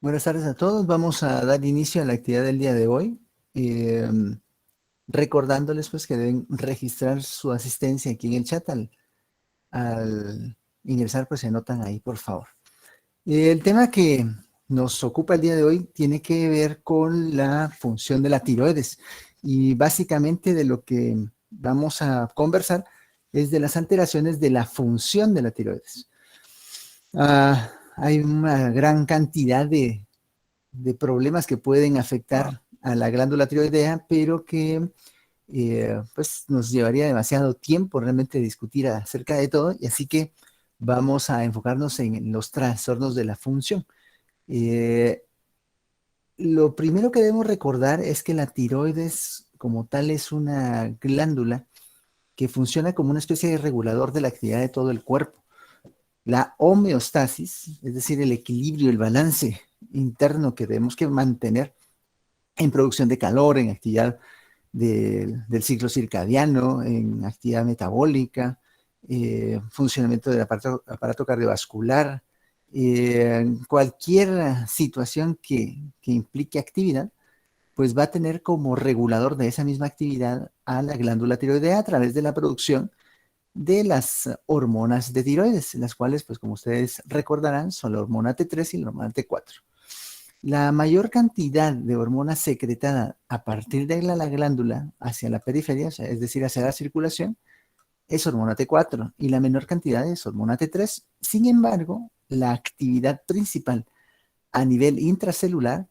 Buenas tardes a todos. Vamos a dar inicio a la actividad del día de hoy, eh, recordándoles pues que deben registrar su asistencia aquí en el chat al ingresar, pues se anotan ahí, por favor. El tema que nos ocupa el día de hoy tiene que ver con la función de la tiroides y básicamente de lo que vamos a conversar es de las alteraciones de la función de la tiroides. Hay una gran cantidad de problemas que pueden afectar a la glándula tiroidea, pero que pues nos llevaría demasiado tiempo realmente discutir acerca de todo, y así que vamos a enfocarnos en los trastornos de la función. Eh, lo primero que debemos recordar es que la tiroides como tal es una glándula que funciona como una especie de regulador de la actividad de todo el cuerpo. La homeostasis, es decir, el equilibrio, el balance interno que debemos que mantener en producción de calor, en actividad del ciclo circadiano, en actividad metabólica, funcionamiento del aparato cardiovascular, cualquier situación que implique actividad, pues va a tener como regulador de esa misma actividad a la glándula tiroidea a través de la producción de las hormonas de tiroides, las cuales, pues como ustedes recordarán, son la hormona T3 y la hormona T4. La mayor cantidad de hormonas secretada a partir de la glándula hacia la periferia, o sea, es decir, hacia la circulación, es hormona T4 y la menor cantidad es hormona T3. Sin embargo, la actividad principal a nivel intracelular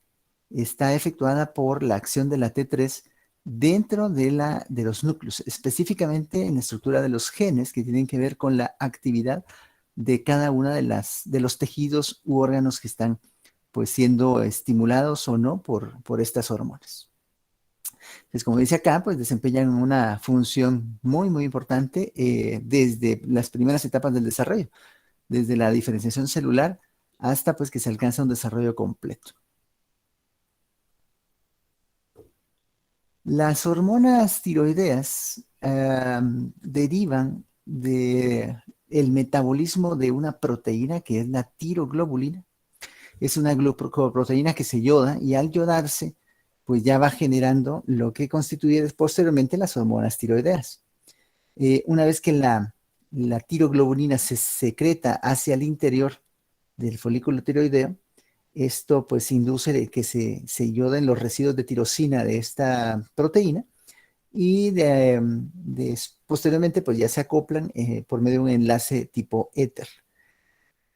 está efectuada por la acción de la T3 dentro de los núcleos, específicamente en la estructura de los genes que tienen que ver con la actividad de cada una de los tejidos u órganos que están pues siendo estimulados o no por estas hormonas. Entonces, como dice acá, pues desempeñan una función muy, muy importante desde las primeras etapas del desarrollo, desde la diferenciación celular hasta pues que se alcanza un desarrollo completo. Las hormonas tiroideas derivan del metabolismo de una proteína que es la tiroglobulina. Es una glucoproteína que se yoda y al yodarse, pues ya va generando lo que constituye posteriormente las hormonas tiroideas. Una vez que la tiroglobulina se secreta hacia el interior del folículo tiroideo, esto pues induce que se yoden los residuos de tirosina de esta proteína y posteriormente pues ya se acoplan por medio de un enlace tipo éter.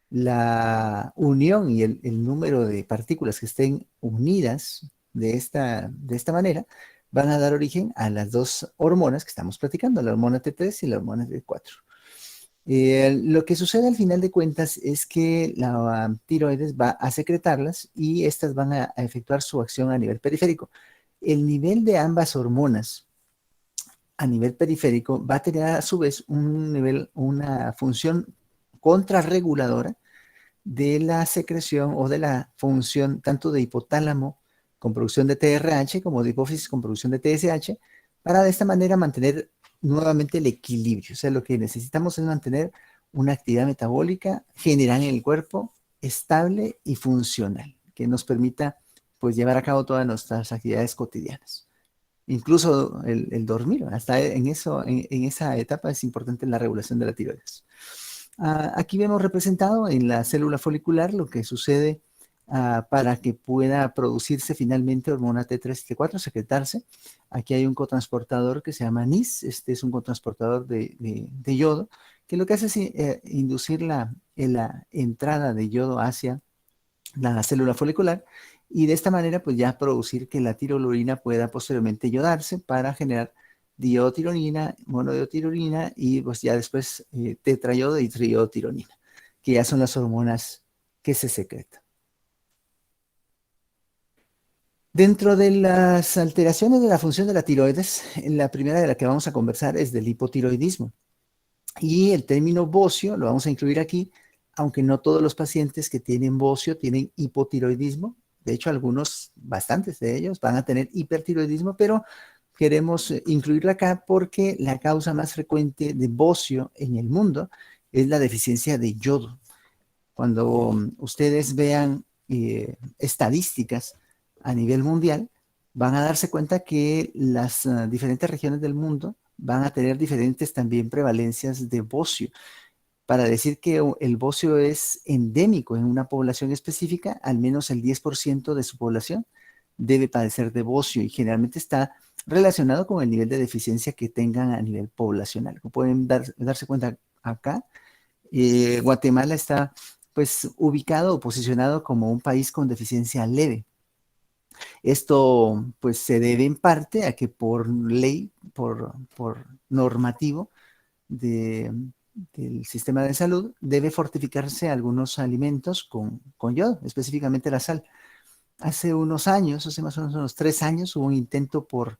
La unión y el número de partículas que estén unidas de esta manera van a dar origen a las dos hormonas que estamos platicando, la hormona T3 y la hormona T4. Lo que sucede al final de cuentas es que la tiroides va a secretarlas y estas van a efectuar su acción a nivel periférico. El nivel de ambas hormonas a nivel periférico va a tener a su vez una función contrarreguladora de la secreción o de la función tanto de hipotálamo con producción de TRH como de hipófisis con producción de TSH, para de esta manera mantener nuevamente el equilibrio. O sea, lo que necesitamos es mantener una actividad metabólica general en el cuerpo estable y funcional, que nos permita pues llevar a cabo todas nuestras actividades cotidianas. Incluso el dormir, hasta en esa etapa es importante la regulación de la tiroides. Aquí vemos representado en la célula folicular lo que sucede para que pueda producirse finalmente hormona T3 y T4, secretarse. Aquí hay un cotransportador que se llama NIS, este es un cotransportador de yodo, que lo que hace es inducir la entrada de yodo hacia la célula folicular y de esta manera pues ya producir que la tiroglobulina pueda posteriormente yodarse para generar diotironina, monodiotironina y pues ya después tetrayodo y triodotironina, que ya son las hormonas que se secretan. Dentro de las alteraciones de la función de la tiroides, la primera de la que vamos a conversar es del hipotiroidismo. Y el término bocio lo vamos a incluir aquí, aunque no todos los pacientes que tienen bocio tienen hipotiroidismo. De hecho, algunos, bastantes de ellos, van a tener hipertiroidismo, pero queremos incluirlo acá porque la causa más frecuente de bocio en el mundo es la deficiencia de yodo. Cuando ustedes vean estadísticas a nivel mundial, van a darse cuenta que las diferentes regiones del mundo van a tener diferentes también prevalencias de bocio. Para decir que el bocio es endémico en una población específica, al menos el 10% de su población debe padecer de bocio y generalmente está relacionado con el nivel de deficiencia que tengan a nivel poblacional. Como pueden darse cuenta acá, Guatemala está pues ubicado o posicionado como un país con deficiencia leve. Esto pues se debe en parte a que por ley, por normativo de, del sistema de salud, debe fortificarse algunos alimentos con yodo, específicamente la sal. Hace unos años, hace más o menos unos 3 años, hubo un intento por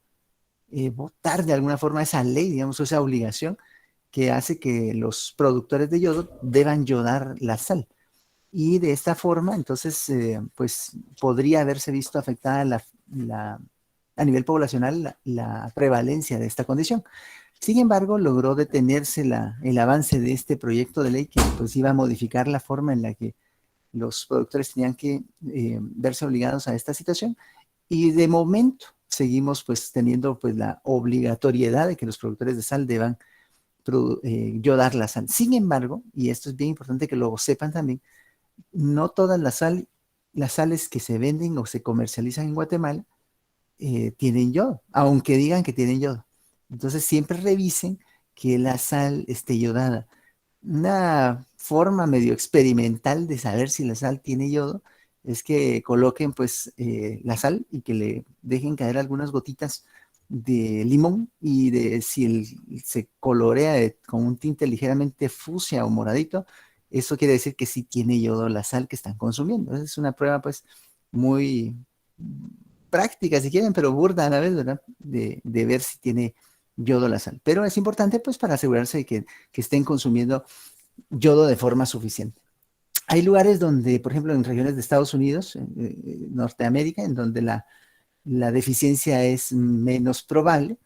votar de alguna forma esa ley, digamos, esa obligación que hace que los productores de yodo deban yodar la sal. Y de esta forma, entonces, pues podría haberse visto afectada a nivel poblacional la prevalencia de esta condición. Sin embargo, logró detenerse el avance de este proyecto de ley que pues iba a modificar la forma en la que los productores tenían que verse obligados a esta situación. Y de momento seguimos pues teniendo pues la obligatoriedad de que los productores de sal deban yodar la sal. Sin embargo, y esto es bien importante que lo sepan también, no todas las sales que se venden o se comercializan en Guatemala tienen yodo, aunque digan que tienen yodo. Entonces siempre revisen que la sal esté yodada. Una forma medio experimental de saber si la sal tiene yodo es que coloquen pues la sal y que le dejen caer algunas gotitas de limón y de si se colorea con un tinte ligeramente fucsia o moradito, eso quiere decir que sí tiene yodo la sal que están consumiendo. Esa es una prueba pues muy práctica si quieren, pero burda a la vez, ¿verdad? De ver si tiene yodo la sal. Pero es importante pues para asegurarse de que estén consumiendo yodo de forma suficiente. Hay lugares donde, por ejemplo, en regiones de Estados Unidos, Norteamérica, en donde la deficiencia es menos probable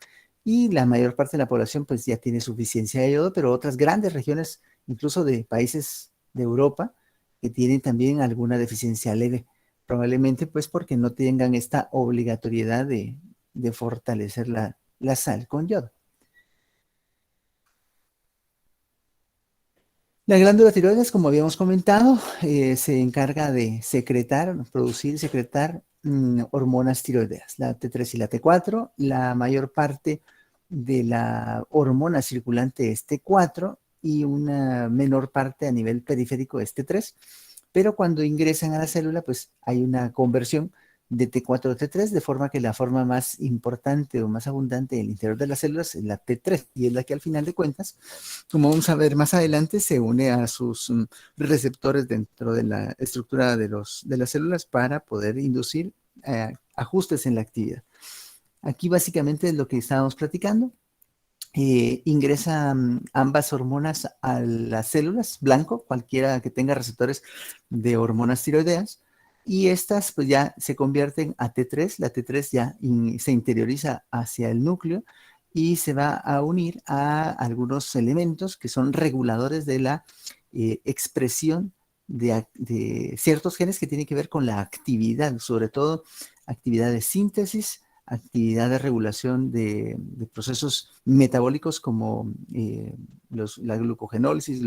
y la mayor parte de la población pues ya tiene suficiencia de yodo, pero otras grandes regiones, incluso de países de Europa, que tienen también alguna deficiencia leve, probablemente pues porque no tengan esta obligatoriedad de fortalecer la sal con yodo. La glándula tiroides, como habíamos comentado, se encarga de secretar, producir y secretar hormonas tiroideas, la T3 y la T4. La mayor parte de la hormona circulante es T4 y una menor parte a nivel periférico es T3. Pero cuando ingresan a la célula, pues hay una conversión de T4 a T3, de forma que la forma más importante o más abundante en el interior de las células es la T3, y es la que al final de cuentas, como vamos a ver más adelante, se une a sus receptores dentro de la estructura de las células para poder inducir ajustes en la actividad. Aquí básicamente es lo que estábamos platicando. Ingresan ambas hormonas a las células, blanco, cualquiera que tenga receptores de hormonas tiroideas, y estas pues ya se convierten a T3, la T3 ya se interioriza hacia el núcleo y se va a unir a algunos elementos que son reguladores de la expresión de ciertos genes que tienen que ver con la actividad, sobre todo actividad de síntesis, actividad de regulación de procesos metabólicos como la glucogenólisis,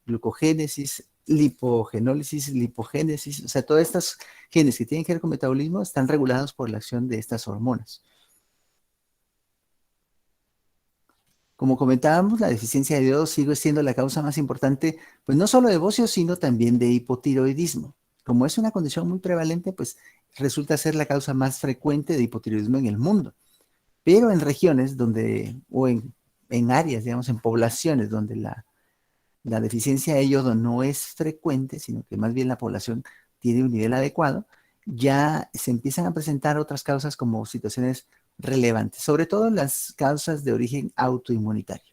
glucogénesis, lipogenólisis, lipogénesis, o sea, todas estas genes que tienen que ver con metabolismo están regulados por la acción de estas hormonas. Como comentábamos, la deficiencia de yodo sigue siendo la causa más importante, pues no solo de bocio, sino también de hipotiroidismo. Como es una condición muy prevalente, pues resulta ser la causa más frecuente de hipotiroidismo en el mundo. Pero en regiones donde, o en áreas, digamos, en poblaciones donde la deficiencia de yodo no es frecuente, sino que más bien la población tiene un nivel adecuado, ya se empiezan a presentar otras causas como situaciones relevantes, sobre todo las causas de origen autoinmunitario.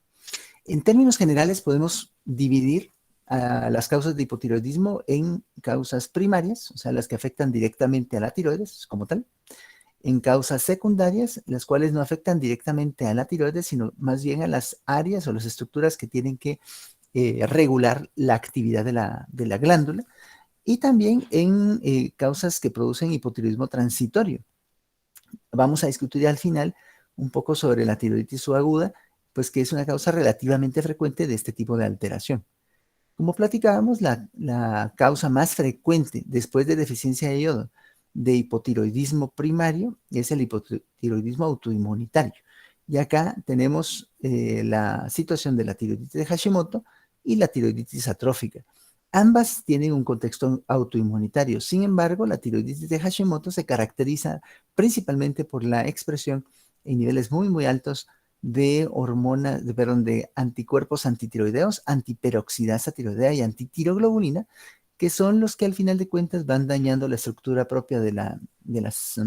En términos generales, podemos dividir a las causas de hipotiroidismo en causas primarias, o sea, las que afectan directamente a la tiroides como tal, en causas secundarias, las cuales no afectan directamente a la tiroides, sino más bien a las áreas o las estructuras que tienen que regular la actividad de la glándula. y también en causas que producen hipotiroidismo transitorio. Vamos a discutir al final un poco sobre la tiroiditis subaguda, pues que es una causa relativamente frecuente de este tipo de alteración. Como platicábamos, la causa más frecuente después de deficiencia de yodo de hipotiroidismo primario es el hipotiroidismo autoinmunitario. Y acá tenemos la situación de la tiroiditis de Hashimoto y la tiroiditis atrófica. Ambas tienen un contexto autoinmunitario. Sin embargo, la tiroiditis de Hashimoto se caracteriza principalmente por la expresión en niveles muy, muy altos de hormonas, de anticuerpos antitiroideos, antiperoxidasa tiroidea y antitiroglobulina, que son los que al final de cuentas van dañando la estructura propia de las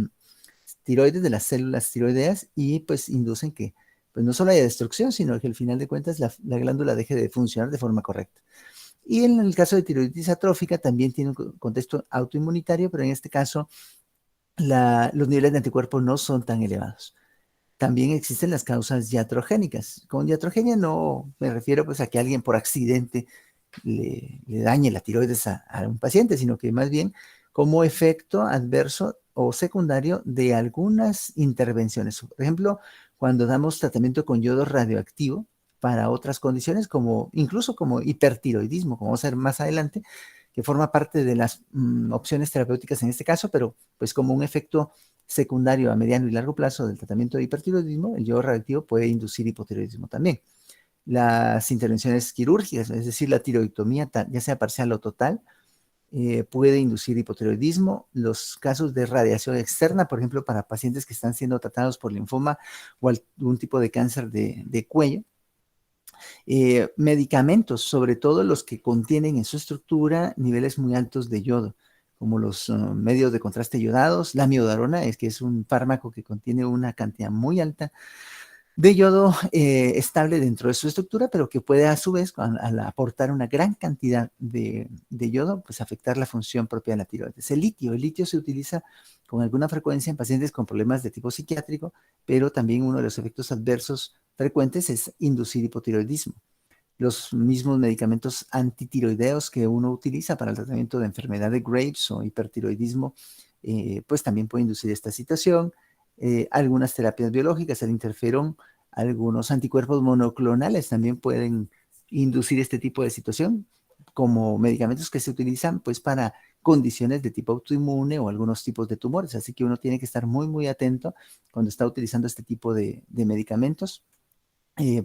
tiroides, de las células tiroideas, y pues inducen que pues no solo haya destrucción, sino que al final de cuentas la glándula deje de funcionar de forma correcta. Y en el caso de tiroiditis atrófica también tiene un contexto autoinmunitario, pero en este caso los niveles de anticuerpos no son tan elevados. También existen las causas iatrogénicas. Con iatrogenia no me refiero pues a que alguien por accidente le dañe la tiroides a un paciente, sino que más bien como efecto adverso o secundario de algunas intervenciones. Por ejemplo, cuando damos tratamiento con yodo radioactivo para otras condiciones, como incluso como hipertiroidismo, como vamos a ver más adelante, que forma parte de las opciones terapéuticas en este caso, pero pues como un efecto secundario a mediano y largo plazo del tratamiento de hipertiroidismo, el yodo radioactivo puede inducir hipotiroidismo también. Las intervenciones quirúrgicas, es decir, la tiroidectomía, ya sea parcial o total, puede inducir hipotiroidismo. Los casos de radiación externa, por ejemplo, para pacientes que están siendo tratados por linfoma o algún tipo de cáncer de cuello. Medicamentos, sobre todo los que contienen en su estructura niveles muy altos de yodo, como los medios de contraste yodados, la miodarona, que es un fármaco que contiene una cantidad muy alta de yodo estable dentro de su estructura, pero que puede a su vez, al aportar una gran cantidad de yodo, pues afectar la función propia de la tiroides. El litio se utiliza con alguna frecuencia en pacientes con problemas de tipo psiquiátrico, pero también uno de los efectos adversos frecuentes es inducir hipotiroidismo. Los mismos medicamentos antitiroideos que uno utiliza para el tratamiento de enfermedad de Graves o hipertiroidismo, pues también puede inducir esta situación. Algunas terapias biológicas, el interferón, algunos anticuerpos monoclonales también pueden inducir este tipo de situación, como medicamentos que se utilizan pues para condiciones de tipo autoinmune o algunos tipos de tumores. Así que uno tiene que estar muy, muy atento cuando está utilizando este tipo de medicamentos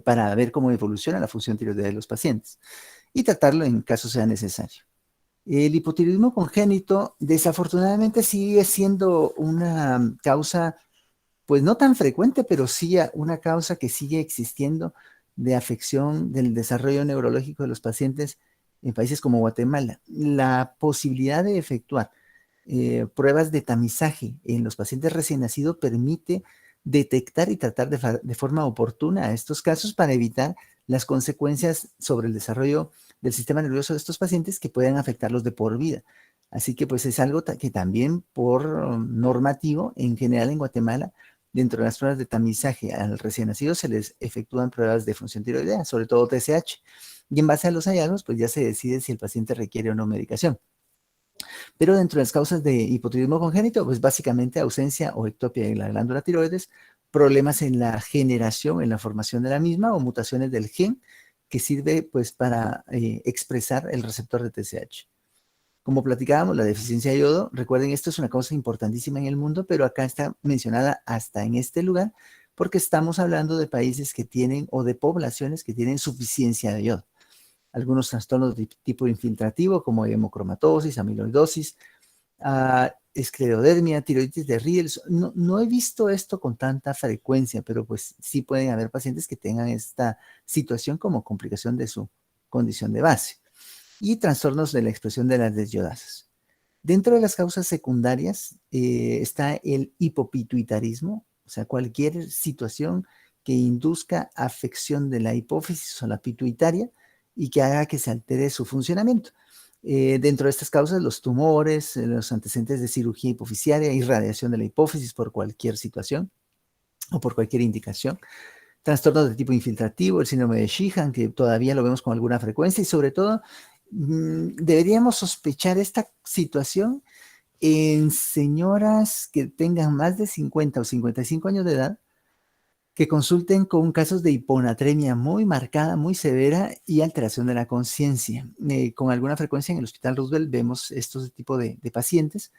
para ver cómo evoluciona la función tiroidea de los pacientes y tratarlo en caso sea necesario. El hipotiroidismo congénito desafortunadamente sigue siendo una causa, pues no tan frecuente, pero sí una causa que sigue existiendo de afección del desarrollo neurológico de los pacientes en países como Guatemala. La posibilidad de efectuar pruebas de tamizaje en los pacientes recién nacidos permite detectar y tratar de forma oportuna a estos casos para evitar las consecuencias sobre el desarrollo del sistema nervioso de estos pacientes que puedan afectarlos de por vida. Así que pues es algo que también por normativo en general en Guatemala, dentro de las pruebas de tamizaje al recién nacido se les efectúan pruebas de función tiroidea, sobre todo TSH. Y en base a los hallazgos pues ya se decide si el paciente requiere o no medicación. Pero dentro de las causas de hipotiroidismo congénito, pues básicamente ausencia o ectopia de la glándula tiroides, problemas en la generación, en la formación de la misma o mutaciones del gen que sirve pues para expresar el receptor de TSH. Como platicábamos, la deficiencia de yodo, recuerden, esto es una causa importantísima en el mundo, pero acá está mencionada hasta en este lugar porque estamos hablando de países que tienen o de poblaciones que tienen suficiencia de yodo. Algunos trastornos de tipo infiltrativo como hemocromatosis, amiloidosis, esclerodermia, tiroiditis de Riedel. No he visto esto con tanta frecuencia, pero pues sí pueden haber pacientes que tengan esta situación como complicación de su condición de base. Y trastornos de la expresión de las desyodasas. Dentro de las causas secundarias está el hipopituitarismo, o sea, cualquier situación que induzca afección de la hipófisis o la pituitaria y que haga que se altere su funcionamiento. Dentro de estas causas, los tumores, los antecedentes de cirugía hipofisiaria, irradiación de la hipófisis por cualquier situación o por cualquier indicación. Trastornos de tipo infiltrativo, el síndrome de Sheehan, que todavía lo vemos con alguna frecuencia, y sobre todo Deberíamos sospechar esta situación en señoras que tengan más de 50 o 55 años de edad, que consulten con casos de hiponatremia muy marcada, muy severa y alteración de la conciencia. Con alguna frecuencia en el Hospital Roosevelt vemos estos tipos de pacientes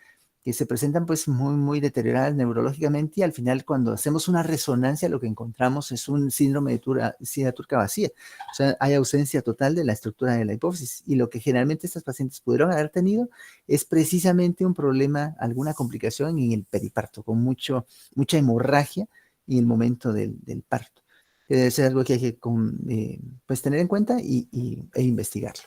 que se presentan pues muy deterioradas neurológicamente, y al final cuando hacemos una resonancia lo que encontramos es un síndrome de sida turca vacía. O sea, hay ausencia total de la estructura de la hipófisis, y lo que generalmente estas pacientes pudieron haber tenido es precisamente un problema, alguna complicación en el periparto, con mucha hemorragia en el momento del parto. Debe ser algo que hay que pues tener en cuenta e investigarlo.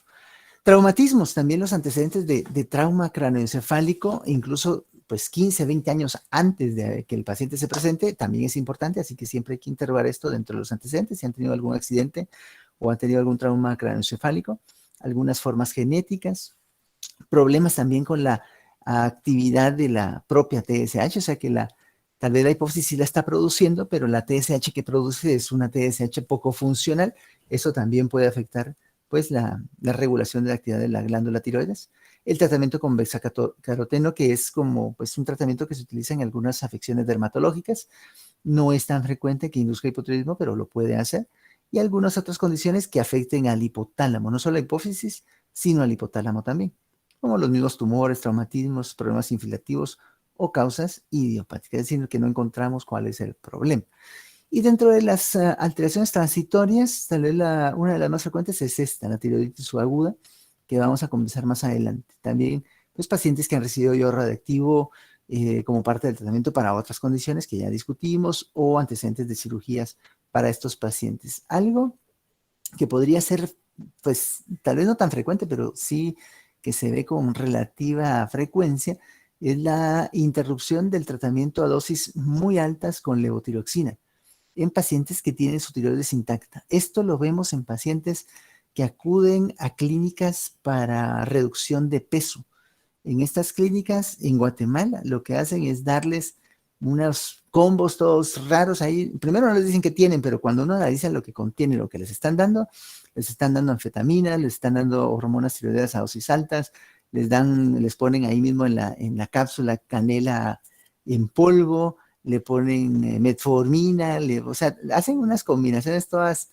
Traumatismos, también los antecedentes de trauma cráneoencefálico, incluso pues 15, 20 años antes de que el paciente se presente, también es importante, así que siempre hay que interrogar esto dentro de los antecedentes, si han tenido algún accidente o han tenido algún trauma cráneoencefálico, algunas formas genéticas, problemas también con la actividad de la propia TSH, o sea que tal vez la hipófisis sí la está produciendo, pero la TSH que produce es una TSH poco funcional. Eso también puede afectar pues la regulación de la actividad de la glándula tiroides. El tratamiento con bexacaroteno, que es como pues un tratamiento que se utiliza en algunas afecciones dermatológicas, no es tan frecuente que induzca hipotiroidismo, pero lo puede hacer. Y algunas otras condiciones que afecten al hipotálamo, no solo a la hipófisis, sino al hipotálamo también, como los mismos tumores, traumatismos, problemas infiltrativos o causas idiopáticas, es decir, que no encontramos cuál es el problema. Y dentro de las alteraciones transitorias, tal vez una de las más frecuentes es esta, la tiroiditis subaguda, que vamos a conversar más adelante. También, pues, pacientes que han recibido yodo radioactivo como parte del tratamiento para otras condiciones que ya discutimos, o antecedentes de cirugías para estos pacientes. Algo que podría ser, pues, tal vez no tan frecuente, pero sí que se ve con relativa frecuencia, es la interrupción del tratamiento a dosis muy altas con levotiroxina en pacientes que tienen su tiroides intacta. Esto lo vemos en pacientes que acuden a clínicas para reducción de peso. En estas clínicas en Guatemala lo que hacen es darles unos combos todos raros ahí. Primero no les dicen qué tienen, pero cuando uno les dice lo que contiene, lo que les están dando anfetamina, les están dando hormonas tiroideas a dosis altas, les ponen ahí mismo en la cápsula canela en polvo, le ponen metformina, o sea, hacen unas combinaciones todas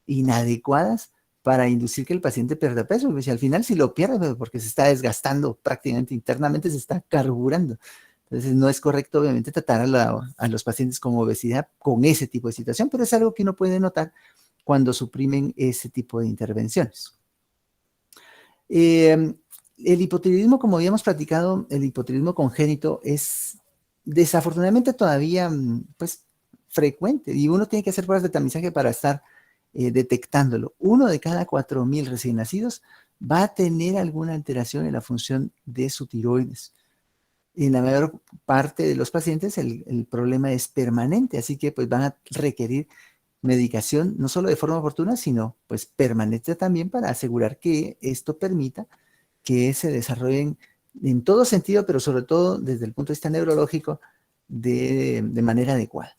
inadecuadas para inducir que el paciente pierda peso. Y al final si lo pierde, porque se está desgastando prácticamente internamente, se está carburando. Entonces no es correcto obviamente tratar a los pacientes con obesidad con ese tipo de situación, pero es algo que uno puede notar cuando suprimen ese tipo de intervenciones. El hipotiroidismo, como habíamos platicado, el hipotiroidismo congénito es desafortunadamente todavía pues frecuente, y uno tiene que hacer pruebas de tamizaje para estar detectándolo. 1 de cada 4,000 recién nacidos va a tener alguna alteración en la función de su tiroides. En la mayor parte de los pacientes el problema es permanente, así que pues van a requerir medicación no solo de forma oportuna, sino pues permanente también, para asegurar que esto permita que se desarrollen en todo sentido, pero sobre todo desde el punto de vista neurológico, de manera adecuada.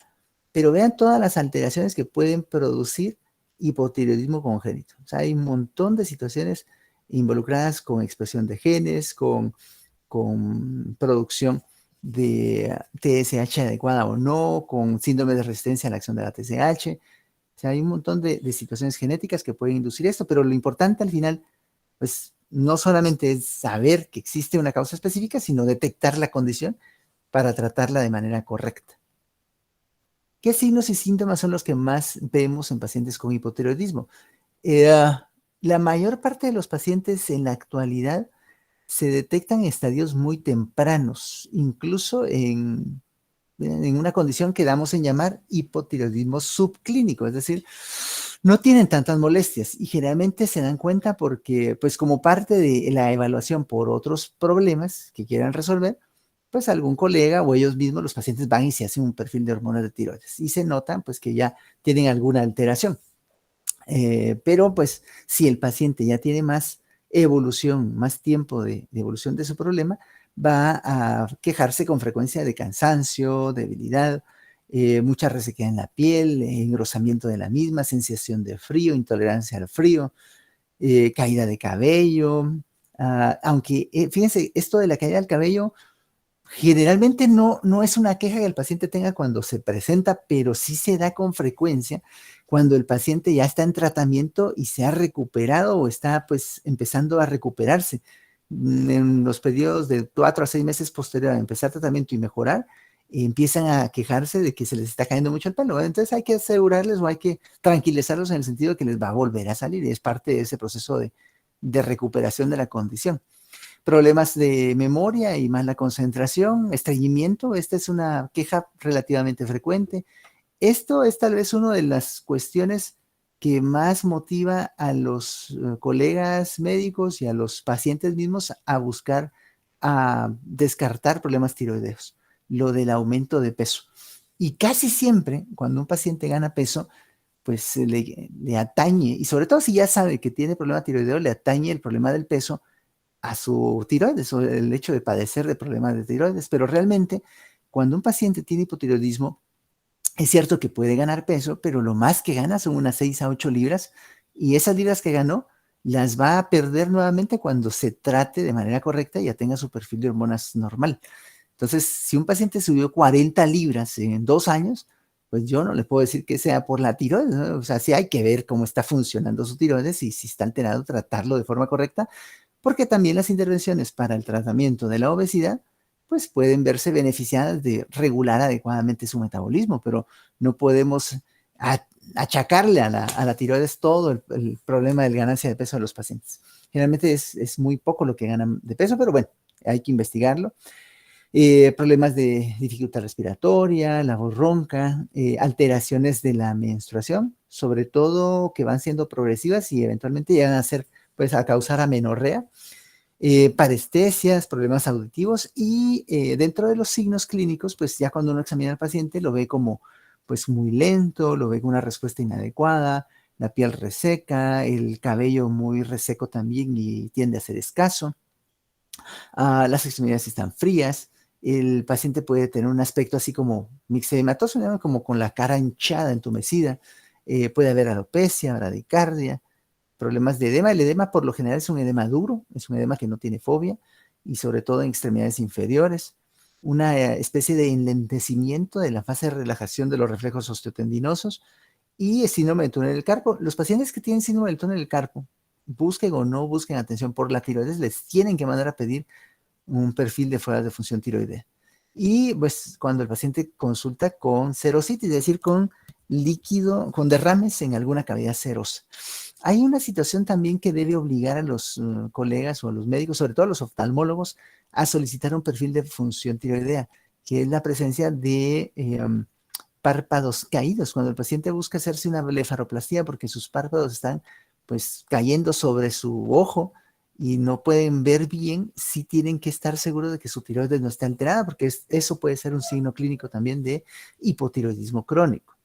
Pero vean todas las alteraciones que pueden producir hipotiroidismo congénito. O sea, hay un montón de situaciones involucradas con expresión de genes, con producción de TSH adecuada o no, con síndrome de resistencia a la acción de la TSH. O sea, hay un montón de situaciones genéticas que pueden inducir esto, pero lo importante al final, pues, no solamente es saber que existe una causa específica, sino detectar la condición para tratarla de manera correcta. ¿Qué signos y síntomas son los que más vemos en pacientes con hipotiroidismo? La mayor parte de los pacientes en la actualidad se detectan en estadios muy tempranos, incluso en una condición que damos en llamar hipotiroidismo subclínico, es decir, no tienen tantas molestias, y generalmente se dan cuenta porque, pues, como parte de la evaluación por otros problemas que quieran resolver, pues algún colega o ellos mismos, los pacientes, van y se hacen un perfil de hormonas de tiroides y se notan pues que ya tienen alguna alteración. Pero pues si el paciente ya tiene más evolución, más tiempo de evolución de su problema, va a quejarse con frecuencia de cansancio, debilidad, mucha resequedad en la piel, engrosamiento de la misma, sensación de frío, intolerancia al frío, caída de cabello, aunque fíjense, esto de la caída del cabello generalmente no es una queja que el paciente tenga cuando se presenta, pero sí se da con frecuencia cuando el paciente ya está en tratamiento y se ha recuperado o está pues empezando a recuperarse. En los periodos de 4 a 6 meses posterior a empezar tratamiento y mejorar, empiezan a quejarse de que se les está cayendo mucho el pelo, ¿verdad? Entonces hay que asegurarles o hay que tranquilizarlos en el sentido de que les va a volver a salir y es parte de ese proceso de recuperación de la condición. Problemas de memoria y mala concentración, estreñimiento, esta es una queja relativamente frecuente. Esto es tal vez una de las cuestiones que más motiva a los colegas médicos y a los pacientes mismos a buscar, a descartar problemas tiroideos, lo del aumento de peso. Y casi siempre, cuando un paciente gana peso, pues le atañe, y sobre todo si ya sabe que tiene problema tiroideo, le atañe el problema del peso a su tiroides o el hecho de padecer de problemas de tiroides. Pero realmente, cuando un paciente tiene hipotiroidismo, es cierto que puede ganar peso, pero lo más que gana son unas 6 a 8 libras y esas libras que ganó las va a perder nuevamente cuando se trate de manera correcta y ya tenga su perfil de hormonas normal. Entonces, si un paciente subió 40 libras en 2 años, pues yo no le puedo decir que sea por la tiroides, ¿no? O sea, sí hay que ver cómo está funcionando su tiroides y si está alterado, tratarlo de forma correcta, porque también las intervenciones para el tratamiento de la obesidad pues pueden verse beneficiadas de regular adecuadamente su metabolismo, pero no podemos achacarle a la tiroides todo el problema de ganancia de peso de los pacientes. Generalmente es muy poco lo que ganan de peso, pero bueno, hay que investigarlo. Problemas de dificultad respiratoria, la voz ronca, alteraciones de la menstruación, sobre todo que van siendo progresivas y eventualmente llegan a ser, pues, a causar amenorrea, parestesias, problemas auditivos y dentro de los signos clínicos, pues ya cuando uno examina al paciente lo ve como pues muy lento, lo ve con una respuesta inadecuada, la piel reseca, el cabello muy reseco también y tiende a ser escaso, las extremidades están frías, el paciente puede tener un aspecto así como mixedematoso, ¿no? Como con la cara hinchada, entumecida, puede haber alopecia, bradicardia, problemas de edema. El edema por lo general es un edema duro, es un edema que no tiene fobia y sobre todo en extremidades inferiores. Una especie de enlentecimiento de la fase de relajación de los reflejos osteotendinosos y el síndrome del túnel del carpo. Los pacientes que tienen síndrome del túnel del carpo, busquen o no busquen atención por la tiroides, les tienen que mandar a pedir un perfil de fuera de función tiroidea. Y pues cuando el paciente consulta con serositis, es decir, con líquido, con derrames en alguna cavidad serosa. Hay una situación también que debe obligar a los colegas o a los médicos, sobre todo a los oftalmólogos, a solicitar un perfil de función tiroidea, que es la presencia de párpados caídos. Cuando el paciente busca hacerse una blefaroplastia porque sus párpados están pues cayendo sobre su ojo y no pueden ver bien, sí tienen que estar seguros de que su tiroides no está alterada, porque eso puede ser un signo clínico también de hipotiroidismo crónico.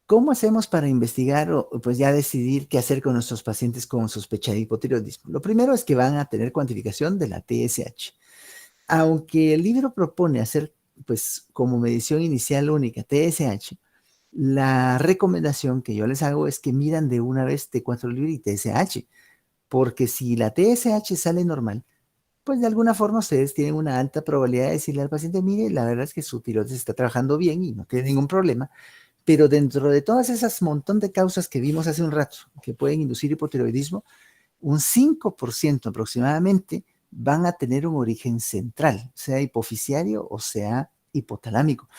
¿Cómo hacemos para investigar o pues ya decidir qué hacer con nuestros pacientes con sospecha de hipotiroidismo? Lo primero es que van a tener cuantificación de la TSH. Aunque el libro propone hacer, pues, como medición inicial única TSH, la recomendación que yo les hago es que midan de una vez T4 libre y TSH, porque si la TSH sale normal, pues de alguna forma ustedes tienen una alta probabilidad de decirle al paciente, mire, la verdad es que su tiroides está trabajando bien y no tiene ningún problema, pero dentro de todas esas montón de causas que vimos hace un rato que pueden inducir hipotiroidismo, un 5% aproximadamente van a tener un origen central, sea hipofisiario o sea hipotalámico.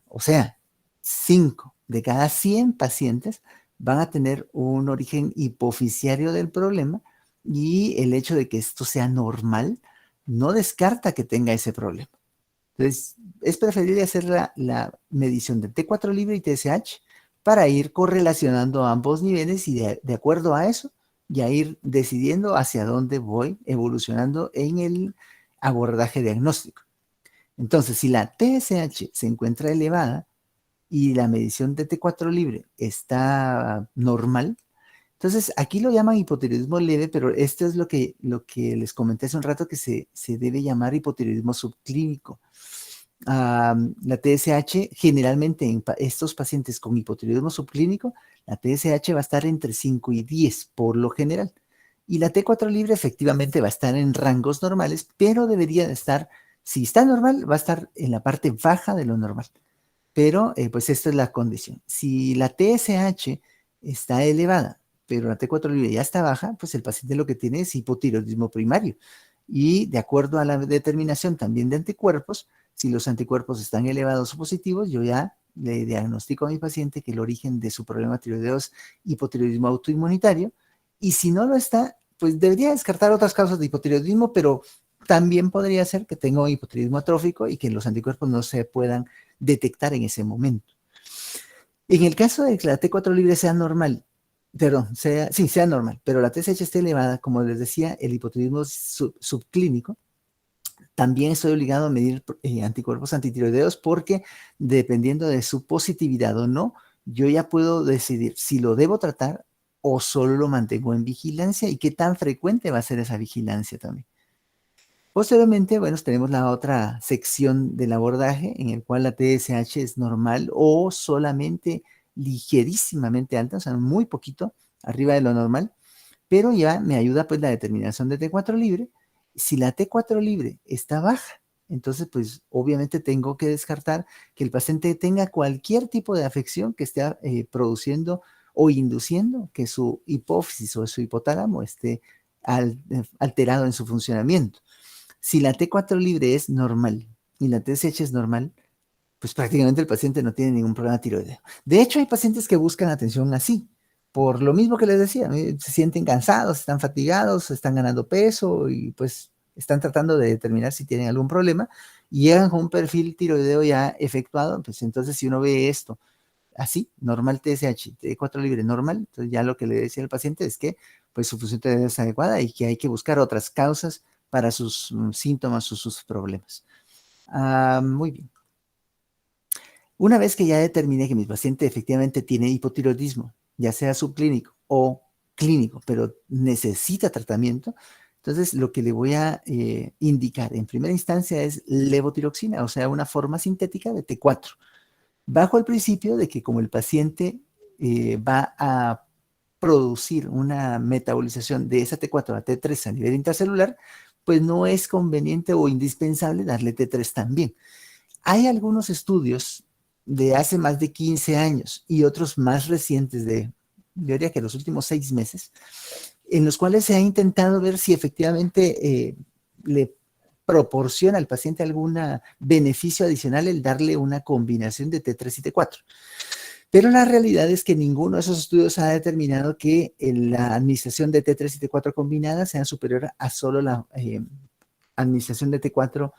O sea, 5 de cada 100 pacientes van a tener un origen hipofisiario del problema y el hecho de que esto sea normal no descarta que tenga ese problema. Entonces, es preferible hacer la medición de T4 libre y TSH para ir correlacionando ambos niveles y de acuerdo a eso, ya ir decidiendo hacia dónde voy evolucionando en el abordaje diagnóstico. Entonces, si la TSH se encuentra elevada y la medición de T4 libre está normal, entonces aquí lo llaman hipotiroidismo leve, pero esto es lo que les comenté hace un rato que se debe llamar hipotiroidismo subclínico. La TSH, generalmente en estos pacientes con hipotiroidismo subclínico, la TSH va a estar entre 5 y 10 por lo general. Y la T4 libre efectivamente va a estar en rangos normales, pero debería de estar, si está normal, va a estar en la parte baja de lo normal. Pero pues esta es la condición. Si la TSH está elevada, pero la T4 libre ya está baja, pues el paciente lo que tiene es hipotiroidismo primario. Y de acuerdo a la determinación también de anticuerpos, si los anticuerpos están elevados o positivos, yo ya le diagnostico a mi paciente que el origen de su problema tiroideo es hipotiroidismo autoinmunitario. Y si no lo está, pues debería descartar otras causas de hipotiroidismo, pero también podría ser que tenga un hipotiroidismo atrófico y que los anticuerpos no se puedan detectar en ese momento. En el caso de que la T4 libre sea normal, perdón, sea normal, pero la TSH esté elevada, como les decía, el hipotiroidismo subclínico, también estoy obligado a medir anticuerpos antitiroideos porque dependiendo de su positividad o no, yo ya puedo decidir si lo debo tratar o solo lo mantengo en vigilancia y qué tan frecuente va a ser esa vigilancia también. Posteriormente, bueno, tenemos la otra sección del abordaje en el cual la TSH es normal o solamente ligerísimamente alta, o sea, muy poquito arriba de lo normal, pero ya me ayuda pues la determinación de T4 libre. Si la T4 libre está baja, entonces pues obviamente tengo que descartar que el paciente tenga cualquier tipo de afección que esté produciendo o induciendo que su hipófisis o su hipotálamo esté alterado en su funcionamiento. Si la T4 libre es normal y la TSH es normal, pues prácticamente el paciente no tiene ningún problema tiroideo. De hecho, hay pacientes que buscan atención así, por lo mismo que les decía, se sienten cansados, están fatigados, están ganando peso y pues están tratando de determinar si tienen algún problema y llegan con un perfil tiroideo ya efectuado, pues entonces si uno ve esto así, normal TSH, T4 libre normal, entonces ya lo que le decía al paciente es que pues su función tiroidea es adecuada y que hay que buscar otras causas para sus síntomas o sus problemas. Muy bien. Una vez que ya determiné que mi paciente efectivamente tiene hipotiroidismo, ya sea subclínico o clínico, pero necesita tratamiento, entonces lo que le voy a indicar en primera instancia es levotiroxina, o sea, una forma sintética de T4, bajo el principio de que como el paciente va a producir una metabolización de esa T4 a T3 a nivel intracelular, pues no es conveniente o indispensable darle T3 también. Hay algunos estudios de hace más de 15 años y otros más recientes yo diría que los últimos 6 meses, en los cuales se ha intentado ver si efectivamente le proporciona al paciente algún beneficio adicional el darle una combinación de T3 y T4. Pero la realidad es que ninguno de esos estudios ha determinado que la administración de T3 y T4 combinadas sea superior a solo la administración de T4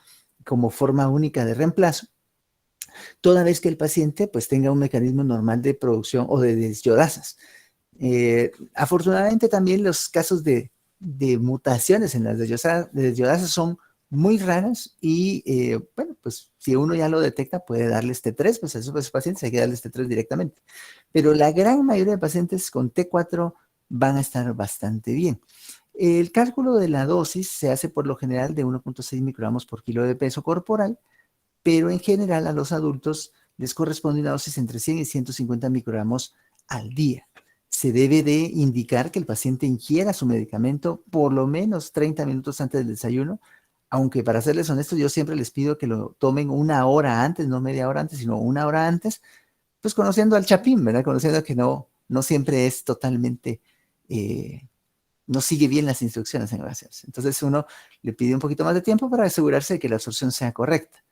como forma única de reemplazo, toda vez que el paciente pues tenga un mecanismo normal de producción o de desyodasas. Afortunadamente también los casos de mutaciones en las desyodasas son muy raras y bueno, pues si uno ya lo detecta puede darles T3, pues a esos pacientes hay que darles T3 directamente. Pero la gran mayoría de pacientes con T4 van a estar bastante bien. El cálculo de la dosis se hace por lo general de 1.6 microgramos por kilo de peso corporal, pero en general a los adultos les corresponde una dosis entre 100 y 150 microgramos al día. Se debe de indicar que el paciente ingiera su medicamento por lo menos 30 minutos antes del desayuno, aunque para serles honestos yo siempre les pido que lo tomen una hora antes, no media hora antes, sino una hora antes, pues conociendo al chapín, ¿verdad? Conociendo que no siempre es totalmente, no sigue bien las instrucciones en ocasiones. Entonces uno le pide un poquito más de tiempo para asegurarse de que la absorción sea correcta.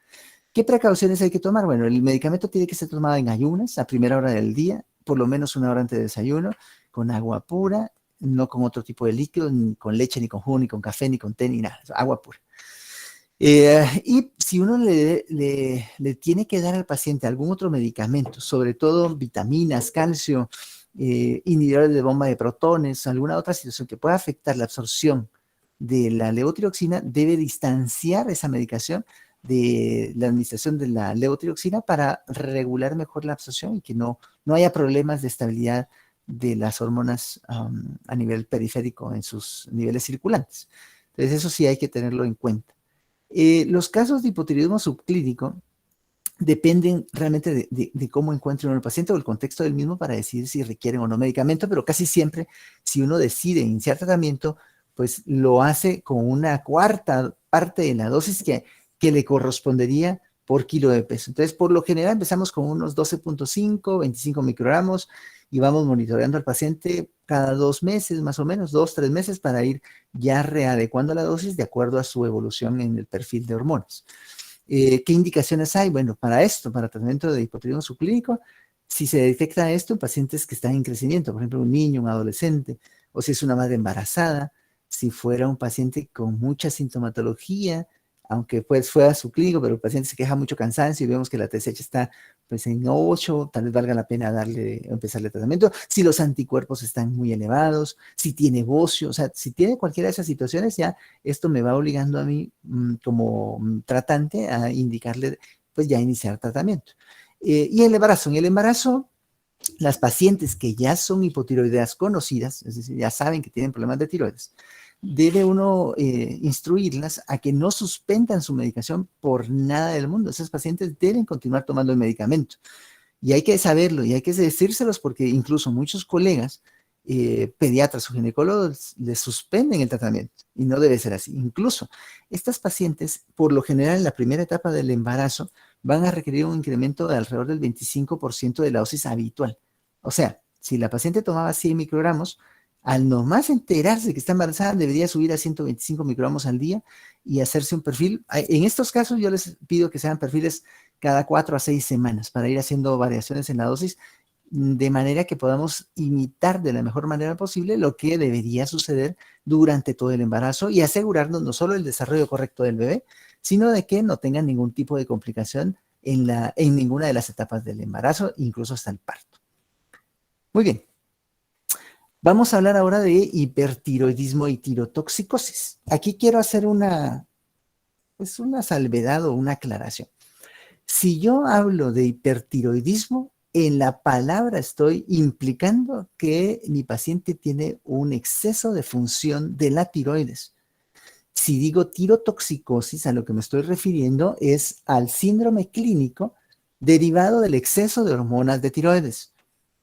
¿Qué precauciones hay que tomar? Bueno, el medicamento tiene que ser tomado en ayunas a primera hora del día, por lo menos una hora antes del desayuno, con agua pura, no con otro tipo de líquido, ni con leche, ni con jugo, ni con café, ni con té, ni nada, agua pura. Y si uno le tiene que dar al paciente algún otro medicamento, sobre todo vitaminas, calcio, inhibidores de bomba de protones, alguna otra situación que pueda afectar la absorción de la levotiroxina, debe distanciar esa medicación de la administración de la levotiroxina para regular mejor la absorción y que no haya problemas de estabilidad de las hormonas a nivel periférico en sus niveles circulantes. Entonces eso sí hay que tenerlo en cuenta. Los casos de hipotiroidismo subclínico dependen realmente de cómo encuentre uno el paciente o el contexto del mismo para decidir si requieren o no medicamento, pero casi siempre, si uno decide iniciar tratamiento, pues lo hace con una cuarta parte de la dosis que le correspondería por kilo de peso. Entonces, por lo general, empezamos con unos 12.5, 25 microgramos y vamos monitoreando al paciente cada 2 meses, más o menos, 2, 3 meses, para ir ya readecuando la dosis de acuerdo a su evolución en el perfil de hormonas. ¿Qué indicaciones hay? Bueno, para esto, para tratamiento de hipotiroidismo subclínico, si se detecta esto en pacientes que están en crecimiento, por ejemplo, un niño, un adolescente, o si es una madre embarazada, si fuera un paciente con mucha sintomatología, aunque pues fuera subclínico, pero el paciente se queja mucho cansancio y vemos que la TSH está pues en 8, tal vez valga la pena empezarle tratamiento. Si los anticuerpos están muy elevados, si tiene bocio, o sea, si tiene cualquiera de esas situaciones, ya esto me va obligando a mí como tratante a indicarle pues ya iniciar tratamiento. Y el embarazo, las pacientes que ya son hipotiroideas conocidas, es decir, ya saben que tienen problemas de tiroides, debe uno instruirlas a que no suspendan su medicación por nada del mundo. Esas pacientes deben continuar tomando el medicamento. Y hay que saberlo y hay que decírselos porque incluso muchos colegas, pediatras o ginecólogos, les suspenden el tratamiento y no debe ser así. Incluso estas pacientes, por lo general en la primera etapa del embarazo, van a requerir un incremento de alrededor del 25% de la dosis habitual. O sea, si la paciente tomaba 100 microgramos, al nomás enterarse que está embarazada, debería subir a 125 microgramos al día y hacerse un perfil. En estos casos yo les pido que sean perfiles cada 4 a 6 semanas para ir haciendo variaciones en la dosis de manera que podamos imitar de la mejor manera posible lo que debería suceder durante todo el embarazo y asegurarnos no solo el desarrollo correcto del bebé, sino de que no tengan ningún tipo de complicación en ninguna de las etapas del embarazo, incluso hasta el parto. Muy bien. Vamos a hablar ahora de hipertiroidismo y tirotoxicosis. Aquí quiero hacer pues una salvedad o una aclaración. Si yo hablo de hipertiroidismo, en la palabra estoy implicando que mi paciente tiene un exceso de función de la tiroides. Si digo tirotoxicosis, a lo que me estoy refiriendo es al síndrome clínico derivado del exceso de hormonas de tiroides.